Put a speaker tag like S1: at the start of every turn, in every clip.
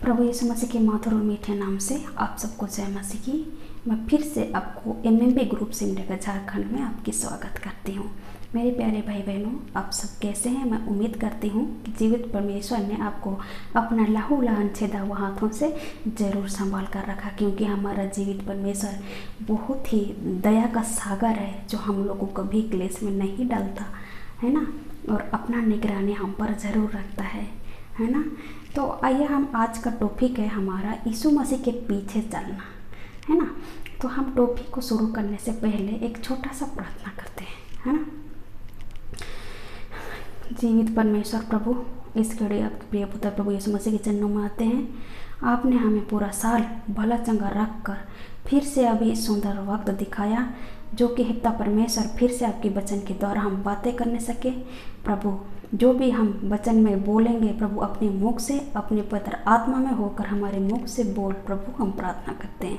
S1: प्रभु यीशु मसीह के मधुर और मीठे नाम से आप सबको जय मसीह की। मैं फिर से आपको एमएमबी ग्रुप सिमडेगा झारखंड में आपकी स्वागत करती हूँ। मेरे प्यारे भाई बहनों, आप सब कैसे हैं? मैं उम्मीद करती हूँ कि जीवित परमेश्वर ने आपको अपना लहू लहान छेदा हुआ हाथों से ज़रूर संभाल कर रखा, क्योंकि हमारा जीवित परमेश्वर बहुत ही दया का सागर है, जो हम लोगों को कभी क्लेश में नहीं डालता है ना, और अपना निगरानी हम पर ज़रूर रखता है ना। तो आइए, हम आज का टॉपिक है हमारा यीशु मसीह के पीछे चलना, है ना। तो हम टॉपिक को शुरू करने से पहले एक छोटा सा प्रार्थना करते हैं, है ना। जीवित परमेश्वर प्रभु, इस घड़ी आपके प्रिय पुत्र प्रभु यीशु मसीह के चरणों में आते हैं। आपने हमें पूरा साल भला चंगा रख कर फिर से अभी सुंदर वक्त दिखाया, जो कि हिता परमेश्वर फिर से आपके वचन के द्वारा हम बातें करने सके। प्रभु, जो भी हम वचन में बोलेंगे प्रभु, अपने मुख से, अपने पवित्र आत्मा में होकर हमारे मुख से बोल प्रभु, हम प्रार्थना करते हैं।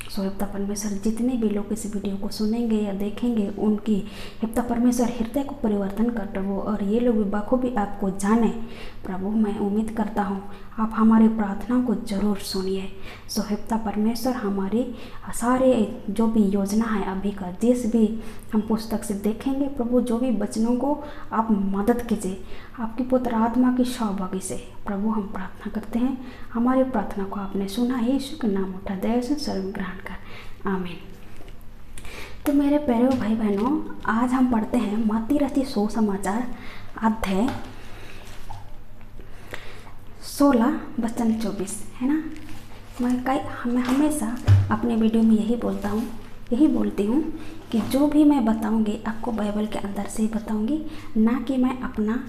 S1: सो हिता परमेश्वर, जितने भी लोग इस वीडियो को सुनेंगे या देखेंगे, उनकी हिता परमेश्वर हृदय को परिवर्तन कर प्रभु, और ये लोग भी बखूबी आपको जाने प्रभु। मैं उम्मीद करता हूँ आप हमारी प्रार्थनाओं को जरूर सुनिए। सो हिता परमेश्वर, हमारी सारे जो भी योजना है अभी का, जिस भी हम पुस्तक से देखेंगे प्रभु, जो भी वचनों को आप मदद कीजिए आपकी पुत्र आत्मा की सौभाग्य से प्रभु, हम प्रार्थना करते हैं। हमारी प्रार्थना को आपने सुना, यीशु के नाम उठा दया से सर्व ग्रहण कर, आमीन। तो मेरे प्यारे भाई बहनों, आज हम पढ़ते हैं मत्ती रचित सुसमाचार अध्याय 16 वचन 24, है ना। मैं हमेशा अपने वीडियो में यही बोलती हूँ कि जो भी मैं बताऊँगी आपको बाइबल के अंदर से ही बताऊँगी, ना कि मैं अपना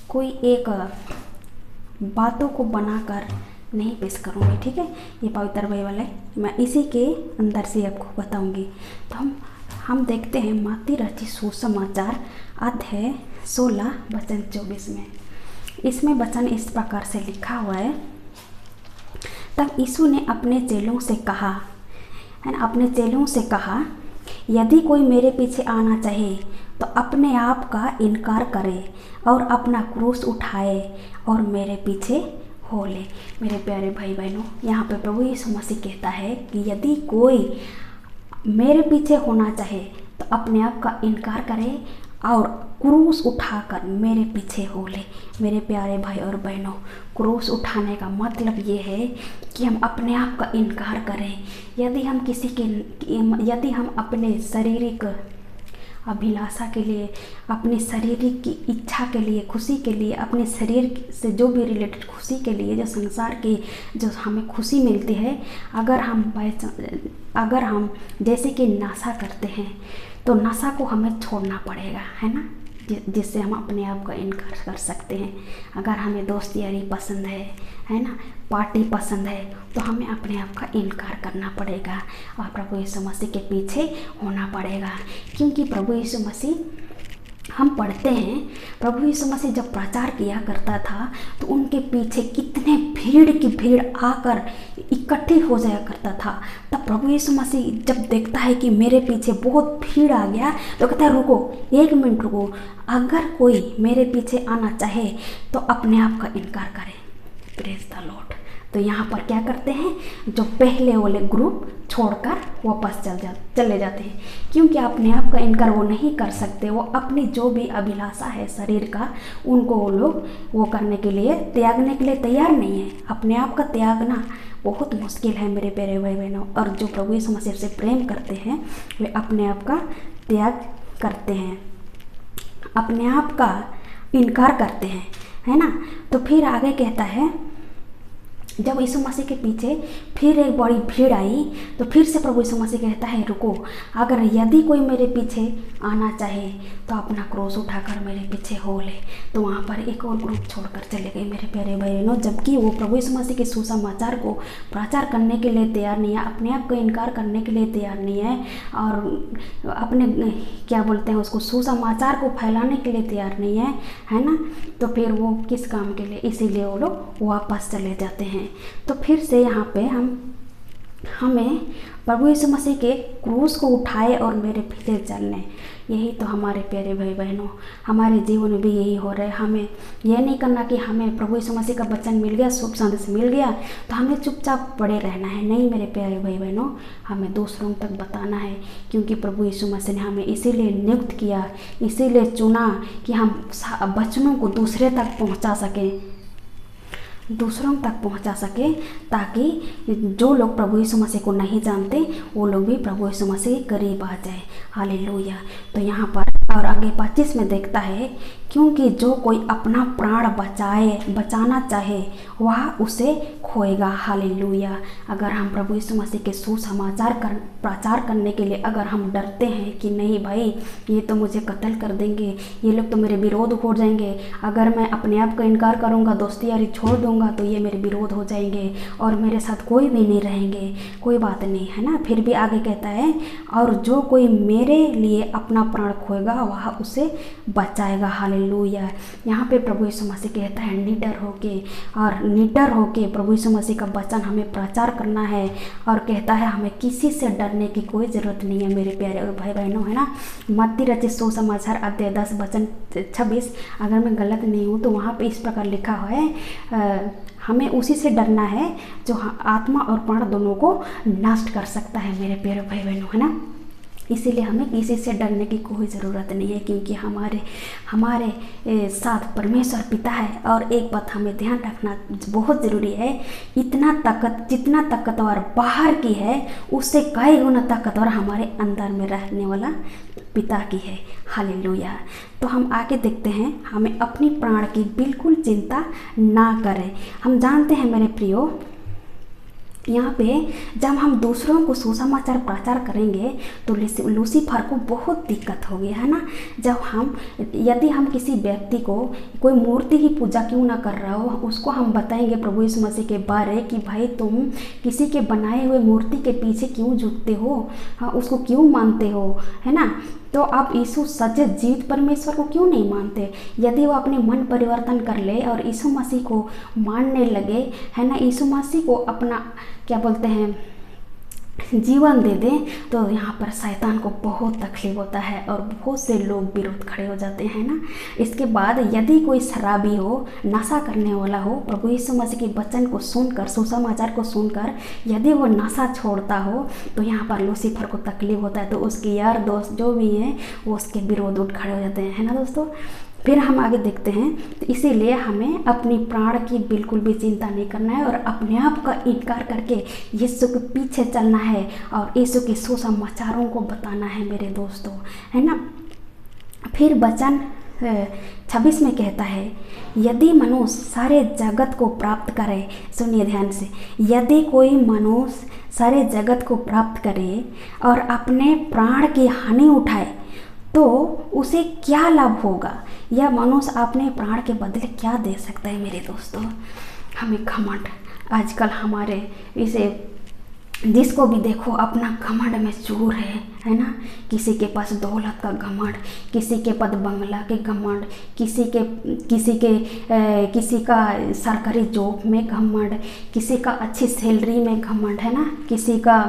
S1: कोई एक बातों को बनाकर नहीं पेश करूँगी, ठीक है। ये पवित्र बाइबल है, मैं इसी के अंदर से आपको बताऊँगी। तो हम देखते हैं मत्ती रचित सुसमाचार अध्याय 16 वचन 24 में। इसमें वचन इस प्रकार से लिखा हुआ है। तब यीशु ने अपने चेलों से कहा, यदि कोई मेरे पीछे आना चाहे तो अपने आप का इनकार करे और अपना क्रूस उठाए और मेरे पीछे हो ले। मेरे प्यारे भाई बहनों, यहाँ पे प्रभु यीशु मसीह कहता है कि यदि कोई मेरे पीछे होना चाहे तो अपने आप का इनकार करे और क्रूस उठाकर मेरे पीछे हो ले। मेरे प्यारे भाई और बहनों, क्रूस उठाने का मतलब ये है कि हम अपने आप का इनकार करें। यदि हम अपने शारीरिक अभिलाषा के लिए, अपने शारीरिक की इच्छा के लिए, खुशी के लिए, अपने शरीर से जो भी रिलेटेड खुशी के लिए, जो संसार की जो हमें खुशी मिलती है, अगर हम जैसे कि नशा करते हैं तो नशा को हमें छोड़ना पड़ेगा, है ना, जिससे हम अपने आप का इनकार कर सकते हैं। अगर हमें दोस्त यारी पसंद है ना, पार्टी पसंद है, तो हमें अपने आप का इनकार करना पड़ेगा और प्रभु यीशु मसीह के पीछे होना पड़ेगा। क्योंकि प्रभु यीशु मसीह, हम पढ़ते हैं, प्रभु यीशु मसीह जब प्रचार किया करता था तो उनके पीछे कितने भीड़ की भीड़ आकर इकट्ठी हो जाया करता था। तब प्रभु यीशु मसीह जब देखता है कि मेरे पीछे बहुत भीड़ आ गया, तो कहता है रुको, 1 मिनट रुको, अगर कोई मेरे पीछे आना चाहे तो अपने आप का इनकार करे। Praise the Lord. तो यहाँ पर क्या करते हैं, जो पहले वाले ग्रुप छोड़कर वापस चले जाते हैं, क्योंकि अपने आप का इनकार वो नहीं कर सकते। वो अपनी जो भी अभिलाषा है शरीर का, उनको वो लोग वो करने के लिए, त्यागने के लिए तैयार नहीं है। अपने आप का त्यागना बहुत मुश्किल है मेरे प्यारे भाई बहनों, और जो प्रभु यीशु मसीह से प्रेम करते हैं वे अपने आप का त्याग करते हैं, अपने आप का इनकार करते हैं, है ना। तो फिर आगे कहता है, जब यीशु मसीह के पीछे फिर एक बड़ी भीड़ आई तो फिर से प्रभु यीशु मसीह कहता है रुको, अगर यदि कोई मेरे पीछे आना चाहे तो अपना क्रूस उठाकर मेरे पीछे हो ले। तो वहाँ पर एक और ग्रुप छोड़कर चले गए मेरे प्यारे भाई बहनों, जबकि वो प्रभु यीशु मसीह के सुसमाचार को प्रचार करने के लिए तैयार नहीं है, अपने आप को इनकार करने के लिए तैयार नहीं है, और अपने क्या बोलते हैं उसको, सुसमाचार को फैलाने के लिए तैयार नहीं है ना। तो फिर वो किस काम के लिए, इसीलिए वो लोग वापस चले जाते हैं। तो फिर से यहाँ पे हम हमें प्रभु यीशु मसीह के क्रूस को उठाए और मेरे पीछे चलने। यही तो हमारे प्यारे भाई बहनों, हमारे जीवन में भी यही हो रहा है। हमें यह नहीं करना कि हमें प्रभु यीशु मसीह का वचन मिल गया, शुभ संदेश मिल गया तो हमें चुपचाप पड़े रहना है। नहीं मेरे प्यारे भाई बहनों, हमें दूसरों तक बताना है, क्योंकि प्रभु यीशु मसीह ने हमें इसीलिए नियुक्त किया, इसीलिए चुना कि हम वचनों को दूसरे तक पहुँचा सकें, दूसरों तक पहुंचा सके, ताकि जो लोग प्रभु यीशु मसीह को नहीं जानते वो लोग भी प्रभु यीशु मसीह के करीब आ जाए। हालेलुया। तो यहाँ पर और आगे 25 में देखता है, क्योंकि जो कोई अपना प्राण बचाना चाहे वह उसे खोएगा। हालेलुया। अगर हम प्रभु यीशु मसीह के सुसमाचार प्रचार करने के लिए अगर हम डरते हैं कि नहीं भाई ये तो मुझे कत्ल कर देंगे, ये लोग तो मेरे विरोध हो जाएंगे, अगर मैं अपने आप का इनकार करूँगा, दोस्ती यारी छोड़ दूँगा तो ये मेरे विरोध हो जाएंगे और मेरे साथ कोई भी नहीं रहेंगे, कोई बात नहीं, है ना। फिर भी आगे कहता है, और जो कोई मेरे लिए अपना प्राण खोएगा वह उसे बचाएगा। हालेलुया। यहाँ पे प्रभु यीशु मसीह कहता है निडर होके प्रभु यीशु मसीह का वचन हमें प्रचार करना है, और कहता है हमें किसी से डरने की कोई ज़रूरत नहीं है मेरे प्यारे और भाई बहनों, है ना। मत्ती रचित सुसमाचार अध्याय 10 वचन 26, अगर मैं गलत नहीं हूँ तो वहाँ पे इस प्रकार लिखा हुआ है, हमें उसी से डरना है जो आत्मा और प्राण दोनों को नष्ट कर सकता है मेरे प्यारे भाई बहनों, है ना। इसीलिए हमें किसी से डरने की कोई ज़रूरत नहीं है, क्योंकि हमारे साथ परमेश्वर पिता है। और एक बात हमें ध्यान रखना बहुत ज़रूरी है, जितना ताकतवर बाहर की है उससे कई गुना ताकतवर हमारे अंदर में रहने वाला पिता की है। हालेलुया। तो हम आगे देखते हैं, हमें अपनी प्राण की बिल्कुल चिंता ना करें। हम जानते हैं मेरे प्रियो, यहाँ पे जब हम दूसरों को सुसमाचार प्रचार करेंगे तो लूसीफर को बहुत दिक्कत होगी, है ना। यदि हम किसी व्यक्ति को कोई मूर्ति की पूजा क्यों ना कर रहा हो, उसको हम बताएंगे प्रभु यीशु मसीह के बारे कि भाई तुम किसी के बनाए हुए मूर्ति के पीछे क्यों झुकते हो, हाँ उसको क्यों मानते हो, है ना। तो आप यीशु सच्चे जीवित परमेश्वर को क्यों नहीं मानते। यदि वो अपने मन परिवर्तन कर ले और यीशु मसीह को मानने लगे, है ना, यीशु मसीह को अपना क्या बोलते हैं जीवन दे दें, तो यहाँ पर शैतान को बहुत तकलीफ होता है और बहुत से लोग विरोध खड़े हो जाते हैं ना। इसके बाद यदि कोई शराबी हो, नशा करने वाला हो, प्रभु यीशु मसीह के वचन को सुनकर, सुसमाचार को सुनकर यदि वो नशा छोड़ता हो तो यहाँ पर लूसीफर को तकलीफ होता है, तो उसके यार दोस्त जो भी हैं वो उसके विरोध उठ खड़े हो जाते हैं, है ना दोस्तों। फिर हम आगे देखते हैं, तो इसीलिए हमें अपनी प्राण की बिल्कुल भी चिंता नहीं करना है और अपने आप का इनकार करके यीशु के पीछे चलना है और यीशु के सुसमाचारों को बताना है मेरे दोस्तों, है ना। फिर वचन 26 में कहता है, यदि मनुष्य सारे जगत को प्राप्त करे, सुनिए ध्यान से, यदि कोई मनुष्य सारे जगत को प्राप्त करे और अपने प्राण की हानि उठाए तो उसे क्या लाभ होगा। यह मनुष्य अपने प्राण के बदले क्या दे सकता है मेरे दोस्तों। हमें घमंड, आजकल हमारे इसे जिसको भी देखो अपना घमंड में चूर है ना। किसी के पास दौलत का घमंड, किसी के पद बंगला के घमंड, किसी का सरकारी जॉब में घमंड, किसी का अच्छी सैलरी में घमंड, है ना। किसी का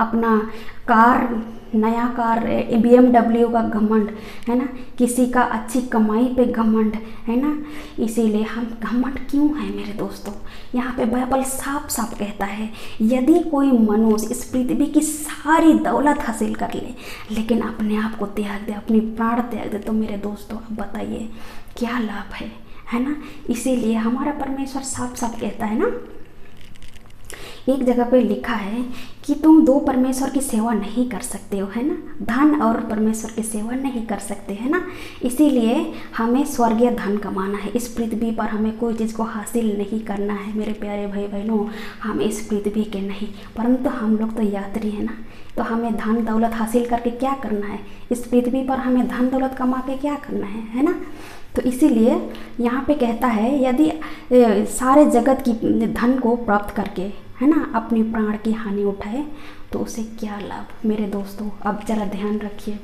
S1: अपना नया कार BMW का घमंड, है ना। किसी का अच्छी कमाई पे घमंड, है ना। इसीलिए हम घमंड क्यों है मेरे दोस्तों। यहाँ पे बाइबल साफ साफ कहता है, यदि कोई मनुष्य इस पृथ्वी की सारी दौलत हासिल कर ले लेकिन अपने आप को त्याग दे, अपनी प्राण त्याग दे, तो मेरे दोस्तों आप बताइए क्या लाभ है ना। इसीलिए हमारा परमेश्वर साफ साफ कहता है ना, एक जगह पे लिखा है कि तुम दो परमेश्वर की सेवा नहीं कर सकते हो, है ना। धन और परमेश्वर की सेवा नहीं कर सकते, है ना। इसीलिए हमें स्वर्गीय धन कमाना है। इस पृथ्वी पर हमें कोई चीज़ को हासिल नहीं करना है मेरे प्यारे भाई बहनों। हम इस पृथ्वी के नहीं, परंतु हम लोग तो यात्री हैं ना। तो हमें धन दौलत हासिल करके क्या करना है, इस पृथ्वी पर हमें धन दौलत कमा के क्या करना है ना। तो इसीलिए यहाँ पे कहता है, यदि सारे जगत की धन को प्राप्त करके, है ना, अपनी प्राण की हानि उठाए तो उसे क्या लाभ मेरे दोस्तों। अब जरा ध्यान रखिए,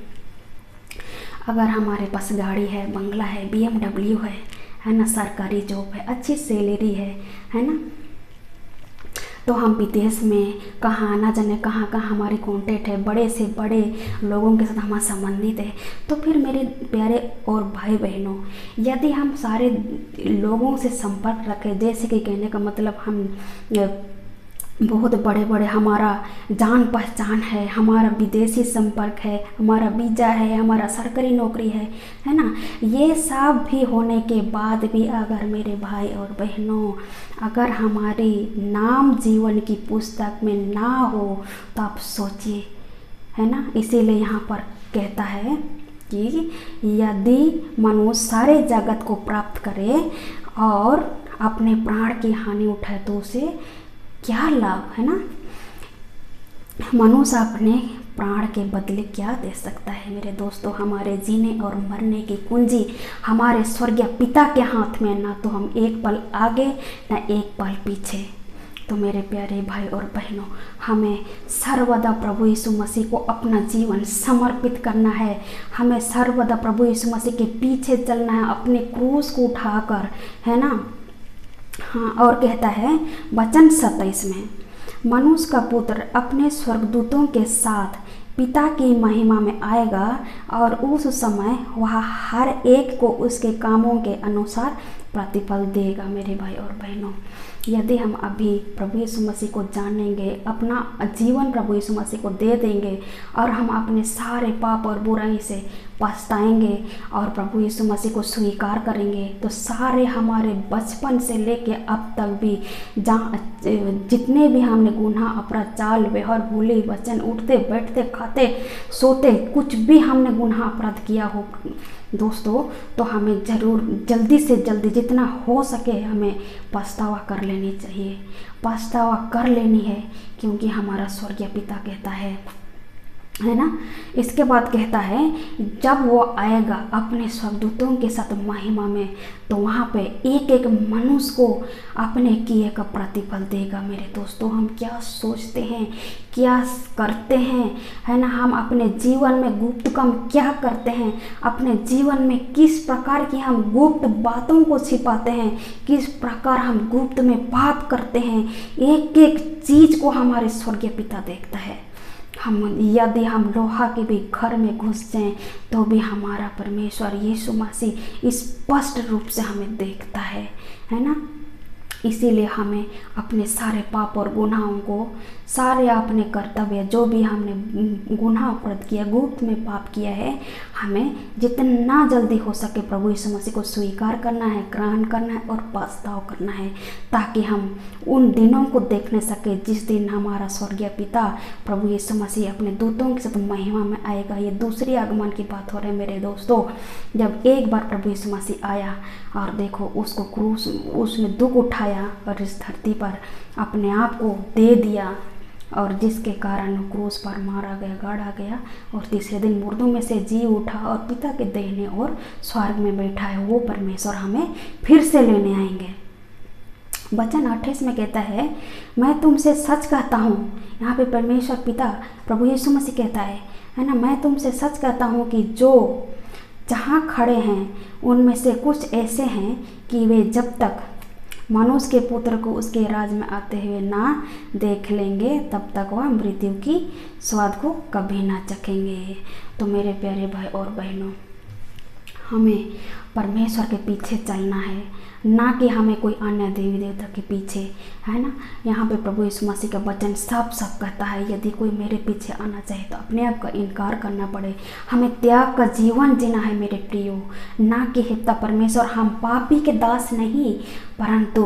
S1: अगर हमारे पास गाड़ी है, बंगला है, BMW है ना, सरकारी जॉब है, अच्छी सैलरी है ना, तो हम विदेश में कहाँ ना जाने कहाँ कहाँ हमारी कॉन्टेक्ट है, बड़े से बड़े लोगों के साथ हम संबंधित है। तो फिर मेरे प्यारे और भाई बहनों, यदि हम सारे लोगों से संपर्क रखें, जैसे कि कहने का मतलब हम बहुत बड़े बड़े हमारा जान पहचान है, हमारा विदेशी संपर्क है, हमारा वीज़ा है, हमारा सरकारी नौकरी है ना, ये सब भी होने के बाद भी अगर मेरे भाई और बहनों अगर हमारी नाम जीवन की पुस्तक में ना हो तो आप सोचिए, है ना। इसीलिए यहाँ पर कहता है कि यदि मनुष्य सारे जगत को प्राप्त करे और अपने प्राण की हानि उठाए तो उसे क्या लाभ, है ना। मनुष्य अपने प्राण के बदले क्या दे सकता है मेरे दोस्तों। हमारे जीने और मरने की कुंजी हमारे स्वर्गीय पिता के हाथ में, ना तो हम एक पल आगे ना एक पल पीछे। तो मेरे प्यारे भाई और बहनों, हमें सर्वदा प्रभु यीशु मसीह को अपना जीवन समर्पित करना है। हमें सर्वदा प्रभु यीशु मसीह के पीछे चलना है, अपने क्रूस को उठाकर, है ना। हाँ, और कहता है वचन 27 में, मनुष्य का पुत्र अपने स्वर्गदूतों के साथ पिता की महिमा में आएगा और उस समय वह हर एक को उसके कामों के अनुसार प्रतिफल देगा। मेरे भाई और बहनों, यदि हम अभी प्रभु यीशु मसीह को जानेंगे, अपना जीवन प्रभु यीशु मसीह को दे देंगे और हम अपने सारे पाप और बुराई से पछताएंगे और प्रभु यीशु मसीह को स्वीकार करेंगे, तो सारे हमारे बचपन से लेके अब तक भी जहाँ जितने भी हमने गुनाह, अपराध, चाल, व्यवहार, भूले वचन, उठते बैठते खाते सोते कुछ भी हमने गुनाह अपराध किया हो दोस्तों, तो हमें ज़रूर जल्दी से जल्दी जितना हो सके हमें पछतावा कर लेनी चाहिए, पछतावा कर लेनी है, क्योंकि हमारा स्वर्गीय पिता कहता है ना। इसके बाद कहता है जब वो आएगा अपने स्वर्गदूतों के साथ महिमा में, तो वहाँ पे एक एक मनुष्य को अपने किए का प्रतिफल देगा। मेरे दोस्तों, हम क्या सोचते हैं, क्या करते हैं, है ना, हम अपने जीवन में गुप्त काम क्या करते हैं, अपने जीवन में किस प्रकार की हम गुप्त बातों को छिपाते हैं, किस प्रकार हम गुप्त में पाप करते हैं, एक एक चीज़ को हमारे स्वर्गीय पिता देखता है। यदि हम लोहा के भी घर में घुस जाएं तो भी हमारा परमेश्वर यीशु मसीह स्पष्ट रूप से हमें देखता है ना। इसीलिए हमें अपने सारे पाप और गुनाहों को, सारे अपने कर्तव्य जो भी हमने गुनाह अपराध किया, गुप्त में पाप किया है, हमें जितना जल्दी हो सके प्रभु यीशु मसीह को स्वीकार करना है, ग्रहण करना है और पछतावा करना है, ताकि हम उन दिनों को देखने सके जिस दिन हमारा स्वर्गीय पिता प्रभु यीशु मसीह अपने दूतों के साथ महिमा में आएगा। ये दूसरी आगमन की बात हो रही है मेरे दोस्तों, जब एक बार प्रभु यीशु मसीह आया और देखो उसको क्रूस, उसने दुख उठाया और इस धरती पर अपने आप को दे दिया, और जिसके कारण क्रूस पर मारा गया, गाड़ा गया और तीसरे दिन मुर्दों में से जी उठा और पिता के दाहिने और स्वर्ग में बैठा है। वो परमेश्वर हमें फिर से लेने आएंगे। वचन 28 में कहता है मैं तुमसे सच कहता हूँ, यहाँ पे परमेश्वर पिता प्रभु यीशु मसीह कहता है ना, मैं तुमसे सच कहता हूँ कि जो जहाँ खड़े हैं उनमें से कुछ ऐसे हैं कि वे जब तक मनुष्य के पुत्र को उसके राज में आते हुए ना देख लेंगे तब तक वह मृत्यु की स्वाद को कभी ना चखेंगे। तो मेरे प्यारे भाई और बहनों, हमें परमेश्वर के पीछे चलना है, ना कि हमें कोई अन्य देवी देवता के पीछे, है ना। यहाँ पे प्रभु यीशु मसीह का वचन साफ साफ कहता है यदि कोई मेरे पीछे आना चाहे तो अपने आप का इनकार करना पड़े, हमें त्याग का जीवन जीना है मेरे प्रियो, ना कि हिता परमेश्वर हम पापी के दास नहीं, परंतु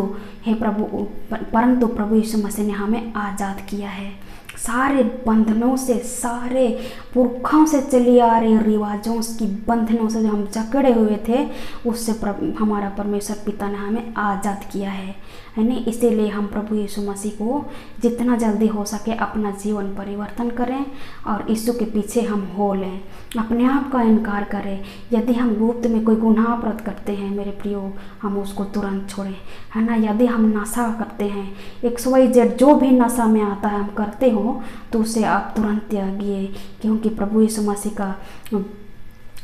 S1: प्रभु यीशु मसीह ने हमें आज़ाद किया है सारे बंधनों से, सारे पुरखों से चली आ रही रिवाजों की बंधनों से जो हम जकड़े हुए थे, उससे हमारा परमेश्वर पिता ने हमें आज़ाद किया है ना। इसीलिए हम प्रभु यीशु मसीह को जितना जल्दी हो सके अपना जीवन परिवर्तन करें और यीशु के पीछे हम हो लें, अपने आप का इनकार करें। यदि हम गुप्त में कोई गुनाह अपराध करते हैं मेरे प्रियो, हम उसको तुरंत छोड़ें, है ना। यदि हम नशा करते हैं, XYZ जो भी नशा में आता है हम करते हो, तो उसे आप तुरंत त्यागिए, क्योंकि प्रभु यीशु मसीह का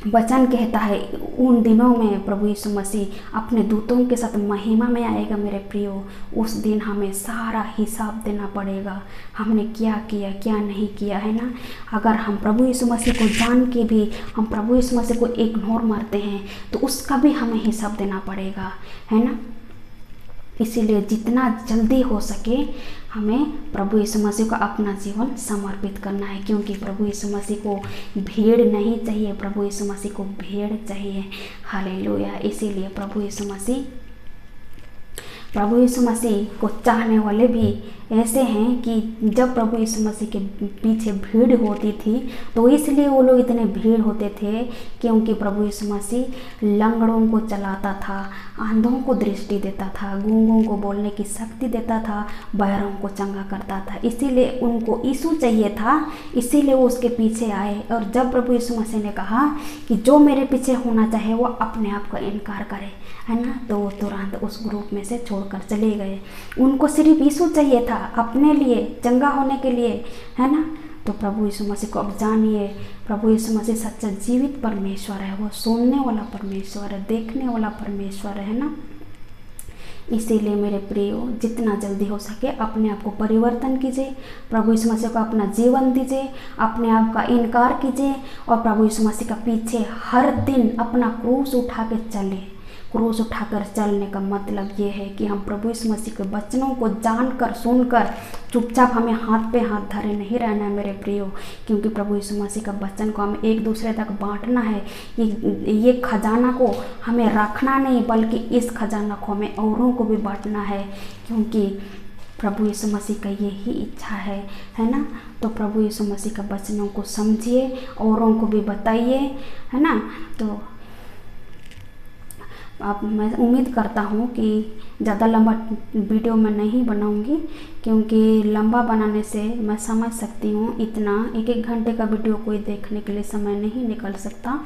S1: वचन कहता है उन दिनों में प्रभु यीशु मसीह अपने दूतों के साथ महिमा में आएगा मेरे प्रियो। उस दिन हमें सारा हिसाब देना पड़ेगा, हमने क्या किया क्या नहीं किया, है ना। अगर हम प्रभु यीशु मसीह को जान के भी हम प्रभु यीशु मसीह को इग्नोर मारते हैं तो उसका भी हमें हिसाब देना पड़ेगा, है ना। इसीलिए जितना जल्दी हो सके हमें प्रभु यीशु मसीह को अपना जीवन समर्पित करना है, क्योंकि प्रभु यीशु मसीह को भीड़ नहीं चाहिए, प्रभु यीशु मसीह को भीड़ चाहिए। हालेलुया। इसीलिए प्रभु यीशु मसीह को चाहने वाले भी ऐसे हैं कि जब प्रभु यीशु मसीह के पीछे भीड़ होती थी तो इसलिए वो लोग इतने भीड़ होते थे क्योंकि प्रभु यीशु मसीह लंगड़ों को चलाता था, अंधों को दृष्टि देता था, गूंगों को बोलने की शक्ति देता था, बहरों को चंगा करता था। इसीलिए उनको यीशु चाहिए था, इसीलिए वो उसके पीछे आए। और जब प्रभु यीशु मसीह ने कहा कि जो मेरे पीछे होना चाहे वो अपने आप का इनकार करे, है ना, तो वो तुरंत उस ग्रुप में से छोड़कर चले गए। उनको सिर्फ यीशु चाहिए था अपने लिए, चंगा होने के लिए, है ना। तो प्रभु यीशु मसीह को अब जानिए, प्रभु यीशु मसीह सच्चा जीवित परमेश्वर है, वो सुनने वाला परमेश्वर है, देखने वाला परमेश्वर है ना। इसीलिए मेरे प्रियो जितना जल्दी हो सके अपने आप को परिवर्तन कीजिए, प्रभु यीशु मसीह को अपना जीवन दीजिए, अपने आप का इनकार कीजिए और प्रभु यीशु मसीह का पीछे हर दिन अपना क्रूस उठा के चले। क्रूस उठाकर चलने का मतलब ये है कि हम प्रभु यीशु मसीह के वचनों को जानकर सुनकर चुपचाप हमें हाथ पे हाथ धरे नहीं रहना है मेरे प्रियो, क्योंकि प्रभु यीशु मसीह का वचन को हमें एक दूसरे तक बांटना है। ये खजाना को हमें रखना नहीं बल्कि इस खजाना को हमें औरों को भी बांटना है, क्योंकि प्रभु यीशु मसीह का यही इच्छा है ना। तो प्रभु यीशु मसीह का वचनों को समझिए, औरों को भी बताइए, है ना। तो आप मैं उम्मीद करता हूँ कि ज़्यादा लंबा वीडियो मैं नहीं बनाऊँगी, क्योंकि लंबा बनाने से मैं समझ सकती हूँ इतना 1-1 घंटे का वीडियो कोई देखने के लिए समय नहीं निकल सकता।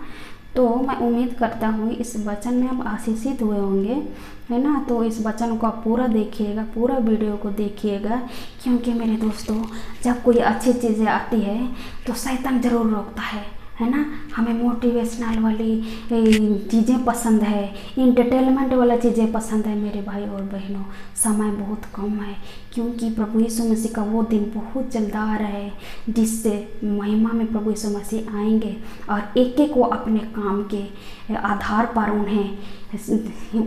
S1: तो मैं उम्मीद करता हूँ इस वचन में आप आशीषित हुए होंगे, है ना। तो इस वचन को आप पूरा देखिएगा, पूरा वीडियो को देखिएगा, क्योंकि मेरे दोस्तों जब कोई अच्छी चीज़ें आती है तो शैतान ज़रूर रोकता है ना। हमें मोटिवेशनल वाली चीज़ें पसंद है, इंटरटेनमेंट वाला चीज़ें पसंद है मेरे भाई और बहनों। समय बहुत कम है, क्योंकि प्रभु यीशु मसीह का वो दिन बहुत जल्द आ रहा है जिससे महिमा में प्रभु यीशु मसीह आएंगे और एक एक को अपने काम के आधार पर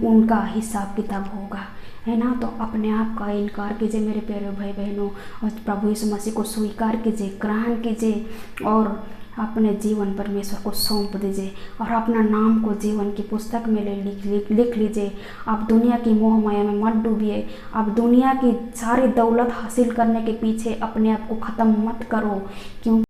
S1: उनका हिसाब किताब होगा, है ना। तो अपने आप का इनकार कीजिए मेरे प्यारे भाई बहनों और प्रभु यीशु मसीह को स्वीकार कीजिए, ग्रहण कीजिए और अपने जीवन परमेश्वर को सौंप दीजिए और अपना नाम को जीवन की पुस्तक में लिख लीजिए। आप दुनिया की मोह माया में मत डूबिए, आप दुनिया की सारी दौलत हासिल करने के पीछे अपने आप को ख़त्म मत करो, क्योंकि